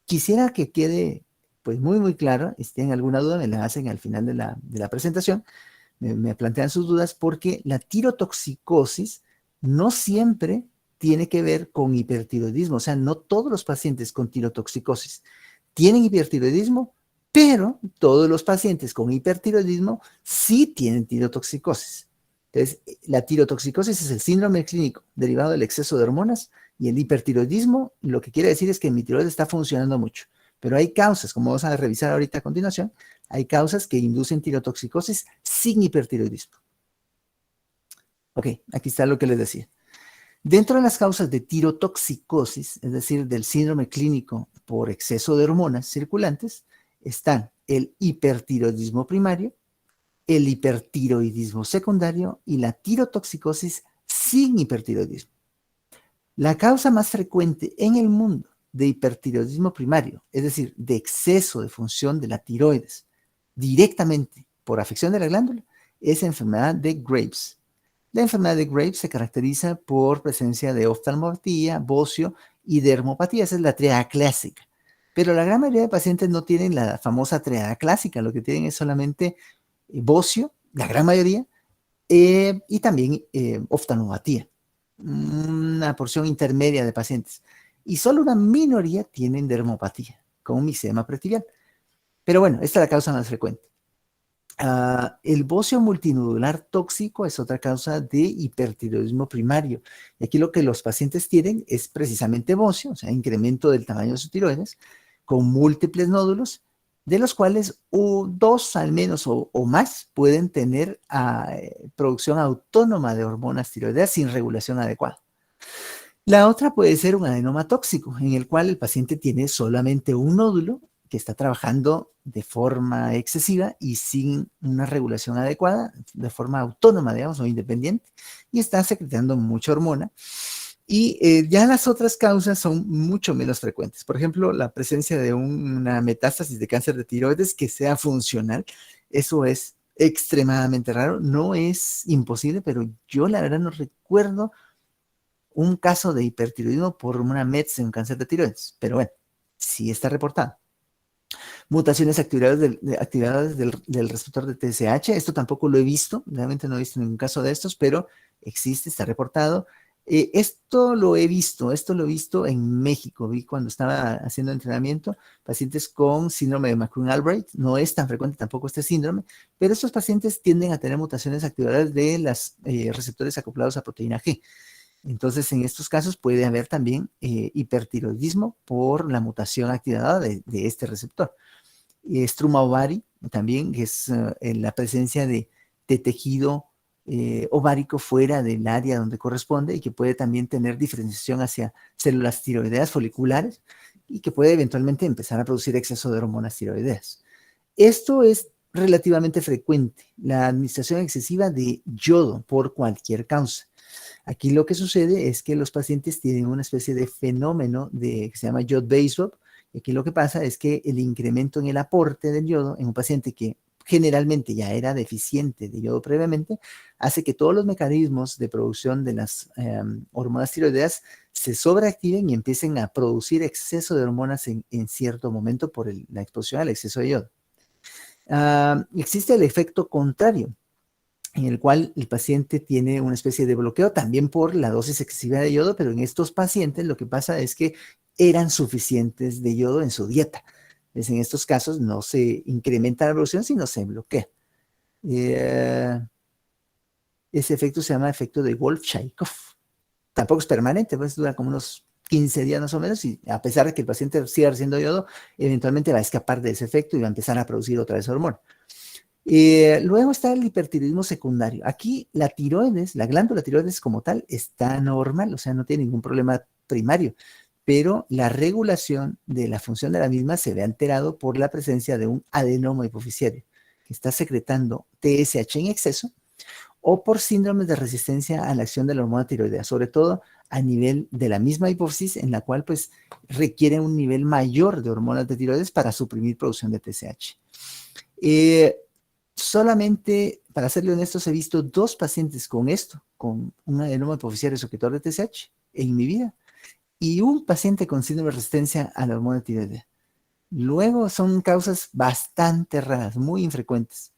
Quisiera que quede pues muy claro, y si tienen alguna duda me la hacen al final de la presentación, me plantean sus dudas, porque la tirotoxicosis no siempre tiene que ver con hipertiroidismo, o sea, no todos los pacientes con tirotoxicosis tienen hipertiroidismo, pero todos los pacientes con hipertiroidismo sí tienen tirotoxicosis. Entonces, la tirotoxicosis es el síndrome clínico derivado del exceso de hormonas y el hipertiroidismo lo que quiere decir es que mi tiroides está funcionando mucho. Pero hay causas, como vamos a revisar ahorita a continuación, hay causas que inducen tirotoxicosis sin hipertiroidismo. Ok, aquí está lo que les decía. Dentro de las causas de tirotoxicosis, es decir, del síndrome clínico por exceso de hormonas circulantes, están el hipertiroidismo primario, el hipertiroidismo secundario y la tirotoxicosis sin hipertiroidismo. La causa más frecuente en el mundo de hipertiroidismo primario, es decir, de exceso de función de la tiroides directamente por afección de la glándula, es la enfermedad de Graves. La enfermedad de Graves se caracteriza por presencia de oftalmopatía, bocio y dermopatía. Esa es la triada clásica. Pero la gran mayoría de pacientes no tienen la famosa triada clásica, lo que tienen es solamente bocio, la gran mayoría, y también oftalmopatía, una porción intermedia de pacientes. Y solo una minoría tienen dermopatía, con un misema pretibial. Pero bueno, esta es la causa más frecuente. El bocio multinodular tóxico es otra causa de hipertiroidismo primario. Y aquí lo que los pacientes tienen es precisamente bocio, o sea, incremento del tamaño de sus tiroides, con múltiples nódulos, de los cuales dos al menos o más pueden tener producción autónoma de hormonas tiroideas sin regulación adecuada. La otra puede ser un adenoma tóxico, en el cual el paciente tiene solamente un nódulo que está trabajando de forma excesiva y sin una regulación adecuada, de forma autónoma, digamos, o independiente, y está secretando mucha hormona. Y ya las otras causas son mucho menos frecuentes. Por ejemplo, la presencia de una metástasis de cáncer de tiroides que sea funcional, eso es extremadamente raro. No es imposible, pero yo la verdad no recuerdo un caso de hipertiroidismo por una METS en un cáncer de tiroides, pero bueno, sí está reportado. Mutaciones activadas del receptor de TSH, esto tampoco lo he visto, realmente no he visto ningún caso de estos, pero existe, está reportado. Esto lo he visto en México, vi cuando estaba haciendo entrenamiento, pacientes con síndrome de McCune-Albright, no es tan frecuente tampoco este síndrome, pero estos pacientes tienden a tener mutaciones activadas de los receptores acoplados a proteína G. Entonces, en estos casos puede haber también hipertiroidismo por la mutación activada de este receptor. Struma ovari también, que es la presencia de tejido ovárico fuera del área donde corresponde y que puede también tener diferenciación hacia células tiroideas foliculares y que puede eventualmente empezar a producir exceso de hormonas tiroideas. Esto es relativamente frecuente, la administración excesiva de yodo por cualquier causa. Aquí lo que sucede es que los pacientes tienen una especie de fenómeno que se llama yod-base swap. Y aquí lo que pasa es que el incremento en el aporte del yodo en un paciente que generalmente ya era deficiente de yodo previamente, hace que todos los mecanismos de producción de las hormonas tiroideas se sobreactiven y empiecen a producir exceso de hormonas en cierto momento por la exposición al exceso de yodo. Existe el efecto contrario, en el cual el paciente tiene una especie de bloqueo también por la dosis excesiva de yodo, pero en estos pacientes lo que pasa es que eran suficientes de yodo en su dieta. Entonces, en estos casos no se incrementa la producción, sino se bloquea. Ese efecto se llama efecto de Wolff-Chaikoff. Tampoco es permanente, pues dura como unos 15 días más o menos, y a pesar de que el paciente siga recibiendo yodo, eventualmente va a escapar de ese efecto y va a empezar a producir otra vez hormona. Luego está el hipertiroidismo secundario. Aquí la tiroides, la glándula tiroides como tal, está normal, o sea, no tiene ningún problema primario, pero la regulación de la función de la misma se ve alterado por la presencia de un adenoma hipofisiario que está secretando TSH en exceso o por síndromes de resistencia a la acción de la hormona tiroidea, sobre todo a nivel de la misma hipófisis en la cual pues requiere un nivel mayor de hormonas de tiroides para suprimir producción de TSH. Solamente, para serle honestos, he visto 2 pacientes con esto, con un adenoma hipofisiario secretor de TSH en mi vida, y un paciente con síndrome de resistencia a la hormona tiroidea. Luego son causas bastante raras, muy infrecuentes.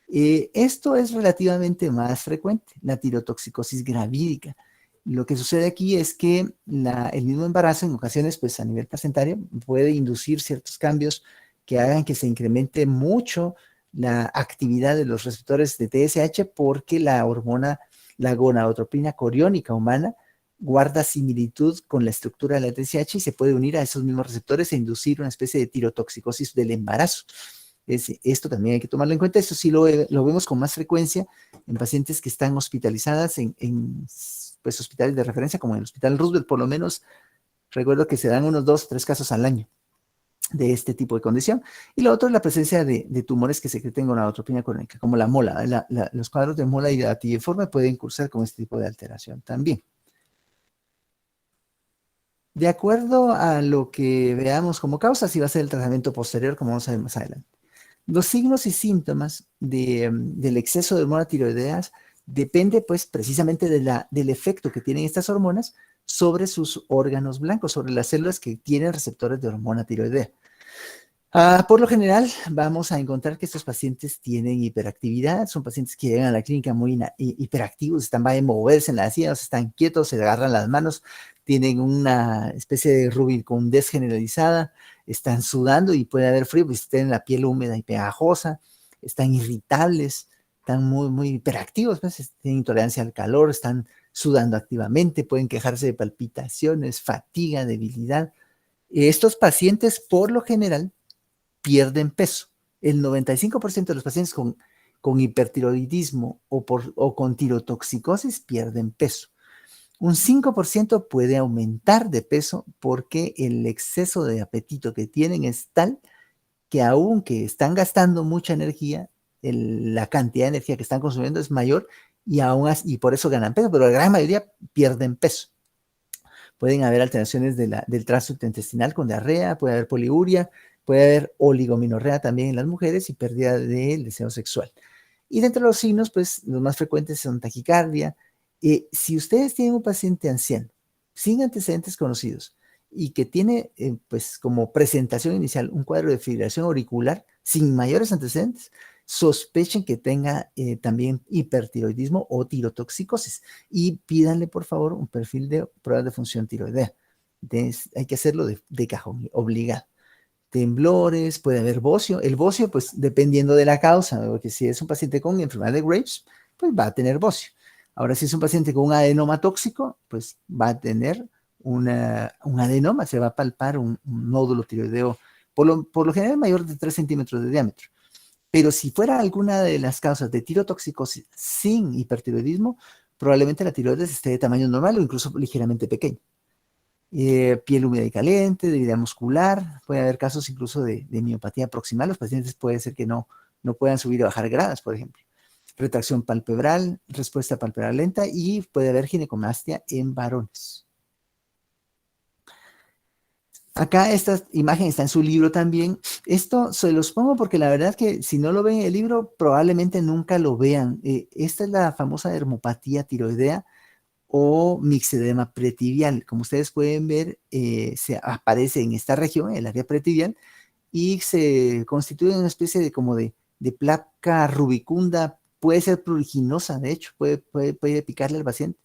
Esto es relativamente más frecuente, la tirotoxicosis gravídica. Lo que sucede aquí es que el mismo embarazo en ocasiones, pues a nivel placentario, puede inducir ciertos cambios que hagan que se incremente mucho la actividad de los receptores de TSH porque la hormona, la gonadotropina coriónica humana, guarda similitud con la estructura de la TSH y se puede unir a esos mismos receptores e inducir una especie de tirotoxicosis del embarazo. Esto también hay que tomarlo en cuenta. Esto sí lo vemos con más frecuencia en pacientes que están hospitalizadas en pues, hospitales de referencia, como en el Hospital Roosevelt, por lo menos recuerdo que se dan unos 2 o 3 casos al año de este tipo de condición. Y lo otro es la presencia de tumores que secreten gonadotropina crónica, como la mola. Los cuadros de mola hidatidiforme pueden cursar con este tipo de alteración también. De acuerdo a lo que veamos como causa, sí va a ser el tratamiento posterior, como vamos a ver más adelante. Los signos y síntomas del exceso de hormonas tiroideas depende pues precisamente del efecto que tienen estas hormonas sobre sus órganos blancos, sobre las células que tienen receptores de hormona tiroidea. Por lo general, vamos a encontrar que estos pacientes tienen hiperactividad, son pacientes que llegan a la clínica muy hiperactivos, están para moverse en las sillas, están quietos, se agarran las manos, tienen una especie de rubicundez generalizada, están sudando y puede haber frío, pues tienen la piel húmeda y pegajosa, están irritables, están muy, muy hiperactivos, pues, tienen intolerancia al calor, están sudando activamente, pueden quejarse de palpitaciones, fatiga, debilidad. Estos pacientes, por lo general, pierden peso. El 95% de los pacientes con hipertiroidismo o con tirotoxicosis pierden peso. Un 5% puede aumentar de peso porque el exceso de apetito que tienen es tal que aunque están gastando mucha energía, la cantidad de energía que están consumiendo es mayor y por eso ganan peso, pero la gran mayoría pierden peso. Pueden haber alteraciones del tránsito intestinal con diarrea, puede haber poliuria, puede haber oligomenorrea también en las mujeres y pérdida del deseo sexual. Y dentro de los signos, pues los más frecuentes son taquicardia. Si ustedes tienen un paciente anciano sin antecedentes conocidos y que tiene pues como presentación inicial un cuadro de fibrilación auricular sin mayores antecedentes, sospechen que tenga también hipertiroidismo o tirotoxicosis y pídanle por favor un perfil de pruebas de función tiroidea. Hay que hacerlo de cajón, obligado. Temblores, puede haber bocio. El bocio, pues dependiendo de la causa, porque si es un paciente con enfermedad de Graves, pues va a tener bocio. Ahora, si es un paciente con un adenoma tóxico, pues va a tener un adenoma, se va a palpar un nódulo tiroideo, por lo general mayor de 3 centímetros de diámetro. Pero si fuera alguna de las causas de tirotoxicosis sin hipertiroidismo, probablemente la tiroides esté de tamaño normal o incluso ligeramente pequeña. Piel húmeda y caliente, debilidad muscular, puede haber casos incluso de miopatía proximal, los pacientes puede ser que no puedan subir o bajar gradas, por ejemplo. Retracción palpebral, respuesta palpebral lenta y puede haber ginecomastia en varones. Acá esta imagen está en su libro también. Esto se los pongo porque la verdad es que si no lo ven en el libro, probablemente nunca lo vean. Esta es la famosa dermopatía tiroidea o mixedema pretibial. Como ustedes pueden ver, se aparece en esta región, en el área pretibial, y se constituye una especie de como de placa rubicunda, puede ser pruriginosa, de hecho, puede picarle al paciente,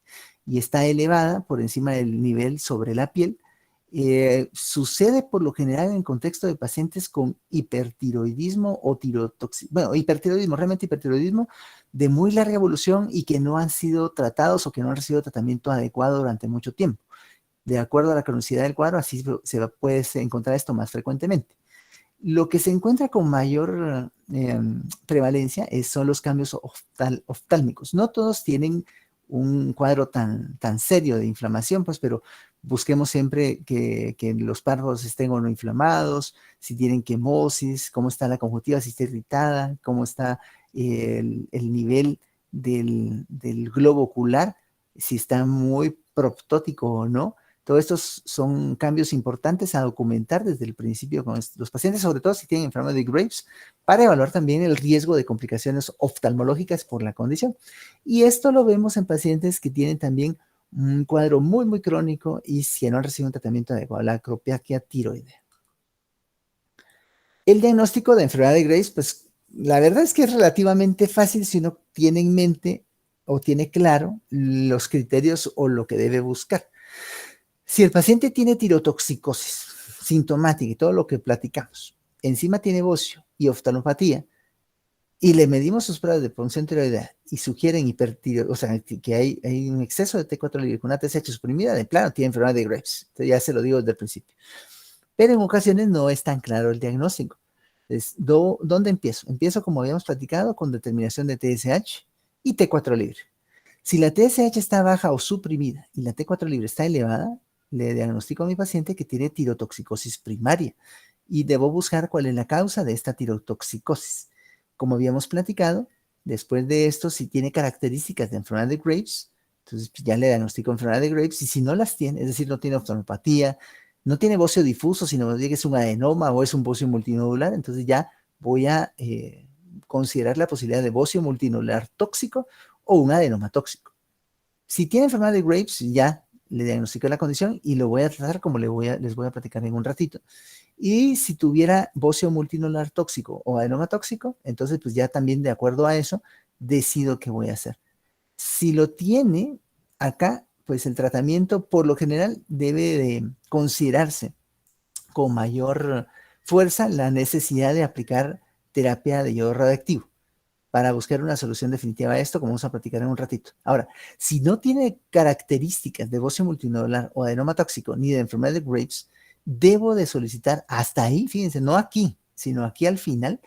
y está elevada por encima del nivel sobre la piel. Sucede por lo general en el contexto de pacientes con hipertiroidismo o tirotoxicidad, bueno, hipertiroidismo, realmente hipertiroidismo de muy larga evolución y que no han sido tratados o que no han recibido tratamiento adecuado durante mucho tiempo. De acuerdo a la cronicidad del cuadro, así puede encontrar esto más frecuentemente. Lo que se encuentra con mayor prevalencia son los cambios oftálmicos. No todos tienen un cuadro tan serio de inflamación, pues, pero busquemos siempre que los párpados estén o no inflamados, si tienen quemosis, cómo está la conjuntiva, si está irritada, cómo está el nivel del globo ocular, si está muy proptótico o no. Todos estos son cambios importantes a documentar desde el principio con los pacientes, sobre todo si tienen enfermedad de Graves, para evaluar también el riesgo de complicaciones oftalmológicas por la condición. Y esto lo vemos en pacientes que tienen también un cuadro muy crónico y si no han recibido un tratamiento adecuado, la acropiaquia tiroidea. El diagnóstico de enfermedad de Graves, pues la verdad es que es relativamente fácil si uno tiene en mente o tiene claro los criterios o lo que debe buscar. Si el paciente tiene tirotoxicosis sintomática y todo lo que platicamos, encima tiene bocio y oftalmopatía, y le medimos sus pruebas de función tiroidea y sugieren hipertiroidismo, o sea, que hay un exceso de T4 libre con una TSH suprimida, de plano tiene enfermedad de Graves. Entonces ya se lo digo desde el principio. Pero en ocasiones no es tan claro el diagnóstico. Entonces, ¿dónde empiezo? Empiezo, como habíamos platicado, con determinación de TSH y T4 libre. Si la TSH está baja o suprimida y la T4 libre está elevada, le diagnostico a mi paciente que tiene tirotoxicosis primaria y debo buscar cuál es la causa de esta tirotoxicosis. Como habíamos platicado, después de esto, si tiene características de enfermedad de Graves, entonces ya le diagnostico enfermedad de Graves y si no las tiene, es decir, no tiene oftalmopatía, no tiene bocio difuso, sino que es un adenoma o es un bocio multinodular, entonces ya voy a considerar la posibilidad de bocio multinodular tóxico o un adenoma tóxico. Si tiene enfermedad de Graves, ya le diagnostico la condición y lo voy a tratar como les voy a platicar en un ratito. Y si tuviera bocio multinodular tóxico o adenoma tóxico, entonces pues ya también de acuerdo a eso decido qué voy a hacer. Si lo tiene acá, pues el tratamiento por lo general debe de considerarse con mayor fuerza la necesidad de aplicar terapia de yodo radioactivo para buscar una solución definitiva a esto, como vamos a platicar en un ratito. Ahora, si no tiene características de bocio multinodular o adenoma tóxico ni de enfermedad de Graves, debo de solicitar hasta ahí, fíjense, no aquí, sino aquí al final,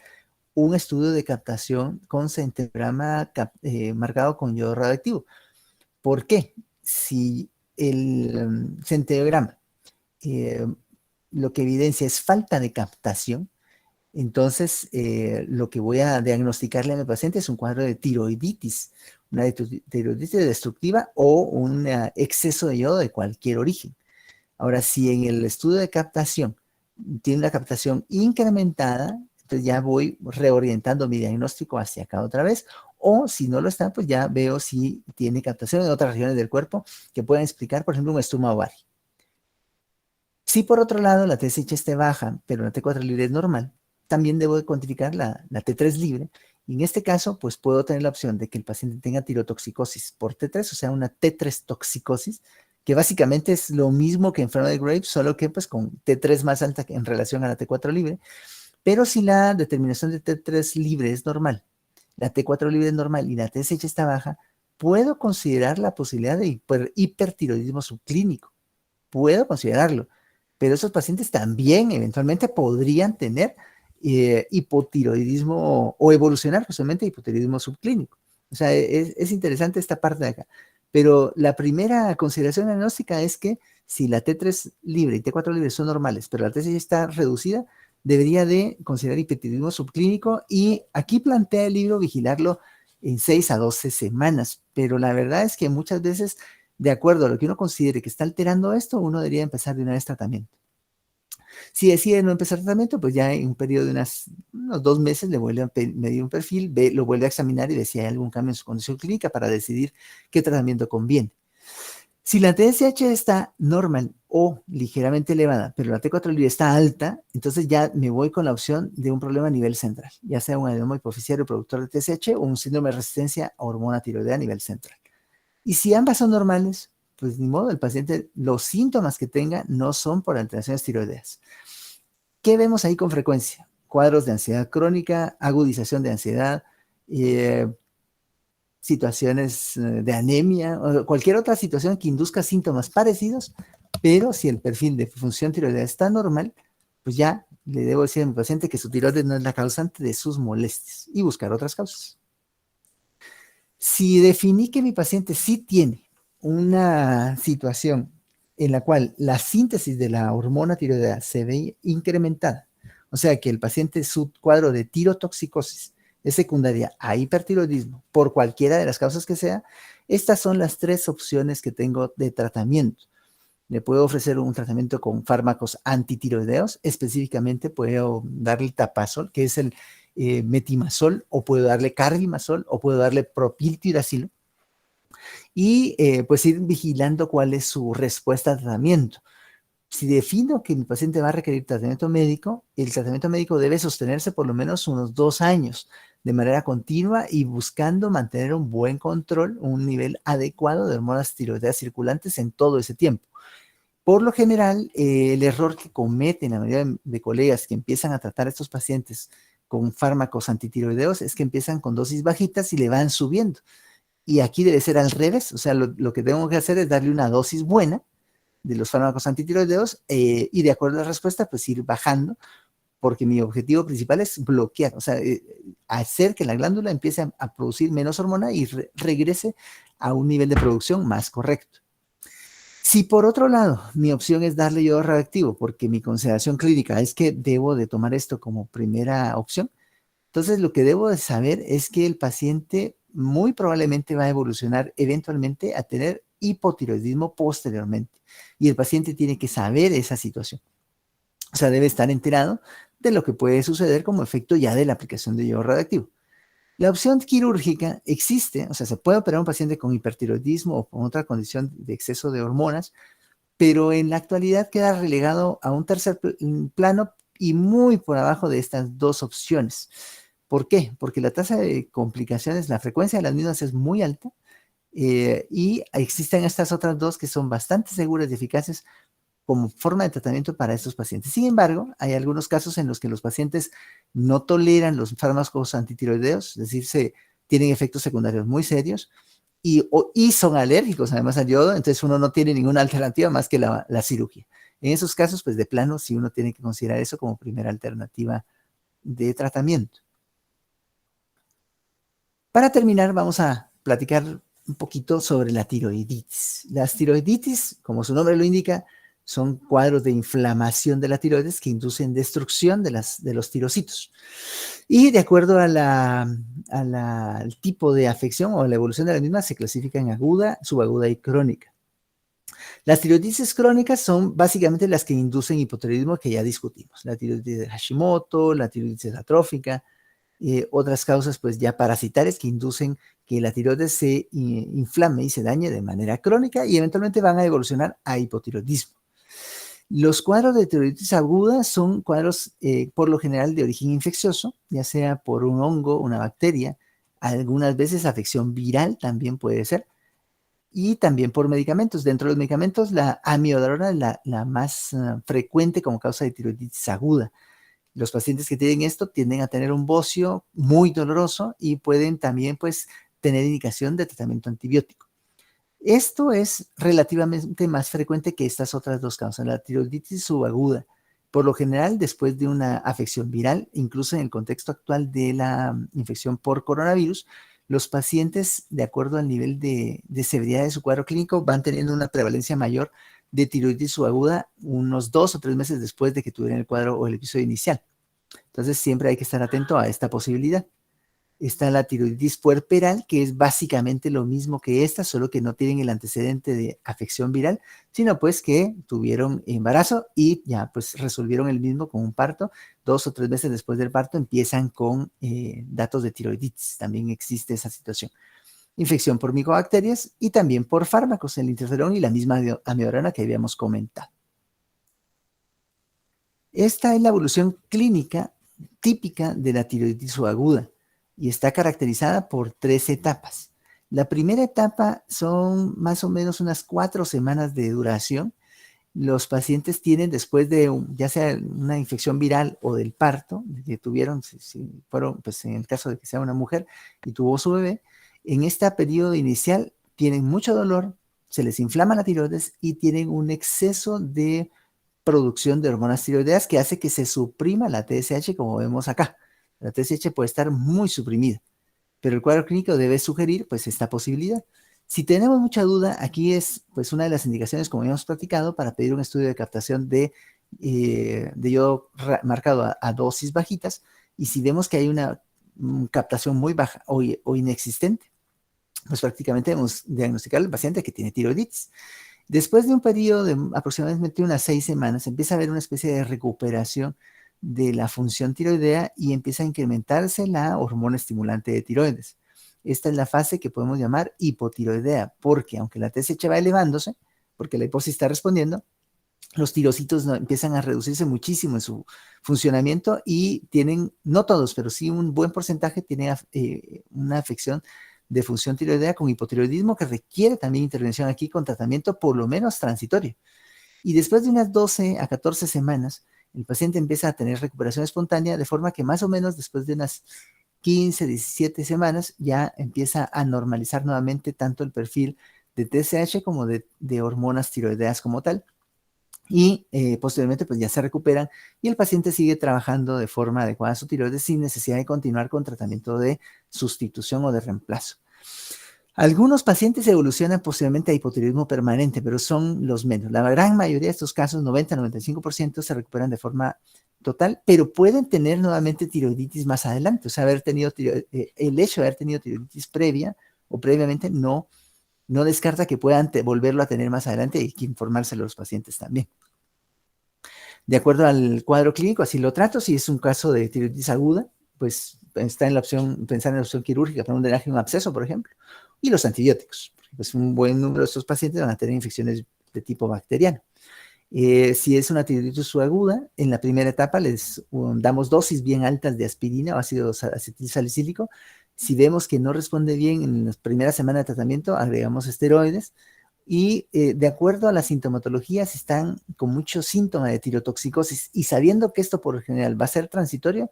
un estudio de captación con centeograma marcado con yodo radioactivo. ¿Por qué? Si el centeograma lo que evidencia es falta de captación, entonces lo que voy a diagnosticarle a mi paciente es un cuadro de tiroiditis, una tiroiditis destructiva o un exceso de yodo de cualquier origen. Ahora, si en el estudio de captación tiene una captación incrementada, entonces ya voy reorientando mi diagnóstico hacia acá otra vez, o si no lo está, pues ya veo si tiene captación en otras regiones del cuerpo que pueden explicar, por ejemplo, un estuma ovario. Si por otro lado la TSH esté baja, pero la T4 libre es normal, también debo de cuantificar la T3 libre, y en este caso, pues puedo tener la opción de que el paciente tenga tirotoxicosis por T3, o sea, una T3 toxicosis, que básicamente es lo mismo que enfermedad de Graves, solo que pues con T3 más alta en relación a la T4 libre, pero si la determinación de T3 libre es normal, la T4 libre es normal y la TSH está baja, puedo considerar la posibilidad de hipertiroidismo subclínico. Puedo considerarlo, pero esos pacientes también eventualmente podrían tener hipotiroidismo o evolucionar justamente hipotiroidismo subclínico. O sea, es interesante esta parte de acá. Pero la primera consideración diagnóstica es que si la T3 libre y T4 libre son normales, pero la TSH está reducida, debería de considerar hipotiroidismo subclínico, y aquí plantea el libro vigilarlo en 6 a 12 semanas, pero la verdad es que muchas veces, de acuerdo a lo que uno considere que está alterando esto, uno debería empezar de una vez tratamiento. Si decide no empezar tratamiento, pues ya en un periodo de unos 2 meses le vuelve a medir un perfil, lo vuelve a examinar y ve si hay algún cambio en su condición clínica para decidir qué tratamiento conviene. Si la TSH está normal o ligeramente elevada, pero la T4 libre está alta, entonces ya me voy con la opción de un problema a nivel central, ya sea un adenoma hipoficiario productor de TSH o un síndrome de resistencia a hormona tiroidea a nivel central. Y si ambas son normales, pues ni modo, el paciente, los síntomas que tenga no son por alteraciones tiroideas. ¿Qué vemos ahí con frecuencia? Cuadros de ansiedad crónica, agudización de ansiedad, eh, situaciones de anemia o cualquier otra situación que induzca síntomas parecidos, pero si el perfil de función tiroidea está normal, pues ya le debo decir a mi paciente que su tiroides no es la causante de sus molestias y buscar otras causas. Si definí que mi paciente sí tiene una situación en la cual la síntesis de la hormona tiroidea se ve incrementada, o sea que el paciente, su cuadro de tirotoxicosis es secundaria a hipertiroidismo por cualquiera de las causas que sea, estas son las 3 opciones que tengo de tratamiento. Le puedo ofrecer un tratamiento con fármacos antitiroideos, específicamente puedo darle tapazol, que es el metimazol, o puedo darle carbimazol, o puedo darle propiltiuracilo, y pues ir vigilando cuál es su respuesta al tratamiento. Si defino que mi paciente va a requerir tratamiento médico, el tratamiento médico debe sostenerse por lo menos unos 2 años de manera continua y buscando mantener un buen control, un nivel adecuado de hormonas tiroideas circulantes en todo ese tiempo. Por lo general, el error que cometen la mayoría de colegas que empiezan a tratar a estos pacientes con fármacos antitiroideos es que empiezan con dosis bajitas y le van subiendo. Y aquí debe ser al revés, o sea, lo que tengo que hacer es darle una dosis buena de los fármacos antitiroideos y de acuerdo a la respuesta, pues ir bajando, porque mi objetivo principal es bloquear, o sea, hacer que la glándula empiece a producir menos hormona y regrese a un nivel de producción más correcto. Si por otro lado mi opción es darle yodo radioactivo, porque mi consideración clínica es que debo de tomar esto como primera opción, entonces lo que debo de saber es que el paciente muy probablemente va a evolucionar eventualmente a tener hipotiroidismo posteriormente. Y el paciente tiene que saber esa situación. O sea, debe estar enterado de lo que puede suceder como efecto ya de la aplicación de yodo radioactivo. La opción quirúrgica existe, o sea, se puede operar a un paciente con hipertiroidismo o con otra condición de exceso de hormonas, pero en la actualidad queda relegado a un tercer plano y muy por abajo de estas 2 opciones. ¿Por qué? Porque la tasa de complicaciones, la frecuencia de las mismas es muy alta, y existen estas otras 2 que son bastante seguras y eficaces como forma de tratamiento para estos pacientes. Sin embargo, hay algunos casos en los que los pacientes no toleran los fármacos antitiroideos, es decir, tienen efectos secundarios muy serios y son alérgicos además al yodo, entonces uno no tiene ninguna alternativa más que la cirugía. En esos casos, pues de plano, sí uno tiene que considerar eso como primera alternativa de tratamiento. Para terminar, vamos a platicar un poquito sobre la tiroiditis. Las tiroiditis, como su nombre lo indica, son cuadros de inflamación de la tiroides que inducen destrucción de los tirocitos. Y de acuerdo al tipo de afección o la evolución de la misma, se clasifica en aguda, subaguda y crónica. Las tiroiditis crónicas son básicamente las que inducen hipotiroidismo que ya discutimos. La tiroiditis de Hashimoto, la tiroiditis atrófica, Otras causas, pues ya parasitarias, que inducen que la tiroides se inflame y se dañe de manera crónica y eventualmente van a evolucionar a hipotiroidismo. Los cuadros de tiroiditis aguda son cuadros por lo general de origen infeccioso, ya sea por un hongo, una bacteria, algunas veces afección viral también puede ser, y también por medicamentos. Dentro de los medicamentos, la amiodarona es la más frecuente como causa de tiroiditis aguda. Los pacientes que tienen esto tienden a tener un bocio muy doloroso y pueden también pues, tener indicación de tratamiento antibiótico. Esto es relativamente más frecuente que estas otras dos causas, la tiroiditis subaguda. Por lo general, después de una afección viral, incluso en el contexto actual de la infección por coronavirus, los pacientes, de acuerdo al nivel de severidad de su cuadro clínico, van teniendo una prevalencia mayor de tiroiditis subaguda unos 2 o 3 meses después de que tuvieran el cuadro o el episodio inicial. Entonces, siempre hay que estar atento a esta posibilidad. Está la tiroiditis puerperal, que es básicamente lo mismo que esta, solo que no tienen el antecedente de afección viral, sino pues que tuvieron embarazo y ya pues resolvieron el mismo con un parto. 2 o 3 meses después del parto empiezan con datos de tiroiditis. También existe esa situación. Infección por micobacterias y también por fármacos, el interferón y la misma amiodarona que habíamos comentado. Esta es la evolución clínica típica de la tiroiditis subaguda y está caracterizada por 3 etapas. La primera etapa son más o menos unas 4 semanas de duración. Los pacientes tienen después de ya sea una infección viral o del parto que tuvieron, si fueron, pues en el caso de que sea una mujer y tuvo su bebé, en este periodo inicial tienen mucho dolor, se les inflama la tiroides y tienen un exceso de producción de hormonas tiroideas que hace que se suprima la TSH como vemos acá. La TSH puede estar muy suprimida, pero el cuadro clínico debe sugerir pues esta posibilidad. Si tenemos mucha duda, aquí es pues una de las indicaciones, como hemos platicado, para pedir un estudio de captación de yodo marcado a dosis bajitas, y si vemos que hay una captación muy baja o inexistente, pues prácticamente debemos diagnosticar al paciente que tiene tiroiditis. Después de un periodo de aproximadamente unas 6 semanas, empieza a haber una especie de recuperación de la función tiroidea y empieza a incrementarse la hormona estimulante de tiroides. Esta es la fase que podemos llamar hipotiroidea, porque aunque la TSH va elevándose, porque la hipófisis está respondiendo, los tirocitos empiezan a reducirse muchísimo en su funcionamiento y tienen, no todos, pero sí un buen porcentaje, tienen una afección de función tiroidea con hipotiroidismo que requiere también intervención aquí con tratamiento por lo menos transitorio. Y después de unas 12 a 14 semanas, el paciente empieza a tener recuperación espontánea, de forma que más o menos después de unas 15, 17 semanas ya empieza a normalizar nuevamente tanto el perfil de TSH como de hormonas tiroideas como tal. Y posteriormente pues ya se recuperan y el paciente sigue trabajando de forma adecuada su tiroides sin necesidad de continuar con tratamiento de sustitución o de reemplazo. Algunos pacientes evolucionan posteriormente a hipotiroidismo permanente, pero son los menos. La gran mayoría de estos casos, 90-95%, se recuperan de forma total, pero pueden tener nuevamente tiroiditis más adelante. O sea, el hecho de haber tenido tiroiditis previa o previamente no descarta que puedan volverlo a tener más adelante, y hay que informárselo a los pacientes también. De acuerdo al cuadro clínico, así lo trato. Si es un caso de tiroiditis aguda, pues está en la opción, pensar en la opción quirúrgica para un drenaje, un absceso, por ejemplo, y los antibióticos. Pues un buen número de estos pacientes van a tener infecciones de tipo bacteriano. Si es una tiroiditis subaguda, en la primera etapa les damos dosis bien altas de aspirina o ácido acetilsalicílico. Si vemos que no responde bien en las primeras semanas de tratamiento, agregamos esteroides. Y de acuerdo a la sintomatología, si están con muchos síntomas de tirotoxicosis y sabiendo que esto por lo general va a ser transitorio,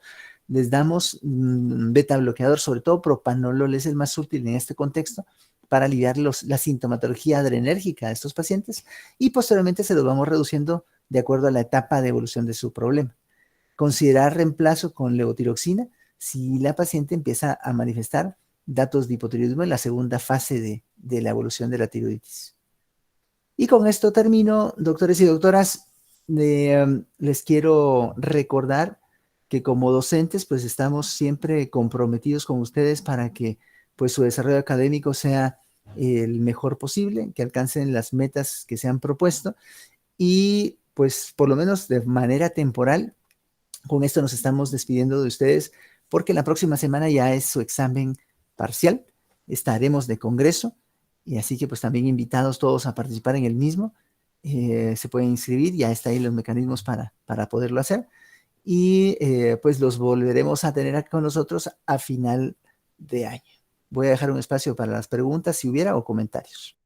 les damos beta bloqueador, sobre todo propanolol es el más útil en este contexto para aliviar la sintomatología adrenérgica de estos pacientes, y posteriormente se los vamos reduciendo de acuerdo a la etapa de evolución de su problema. Considerar reemplazo con levotiroxina si la paciente empieza a manifestar datos de hipotiroidismo en la segunda fase de la evolución de la tiroiditis. Y con esto termino, doctores y doctoras. Les quiero recordar que como docentes, pues estamos siempre comprometidos con ustedes para que pues su desarrollo académico sea el mejor posible, que alcancen las metas que se han propuesto, y pues por lo menos de manera temporal, con esto nos estamos despidiendo de ustedes porque la próxima semana ya es su examen parcial, estaremos de congreso, y así que pues también invitados todos a participar en el mismo, se pueden inscribir, ya está ahí los mecanismos para poderlo hacer, y pues los volveremos a tener aquí con nosotros a final de año. Voy a dejar un espacio para las preguntas, si hubiera, o comentarios.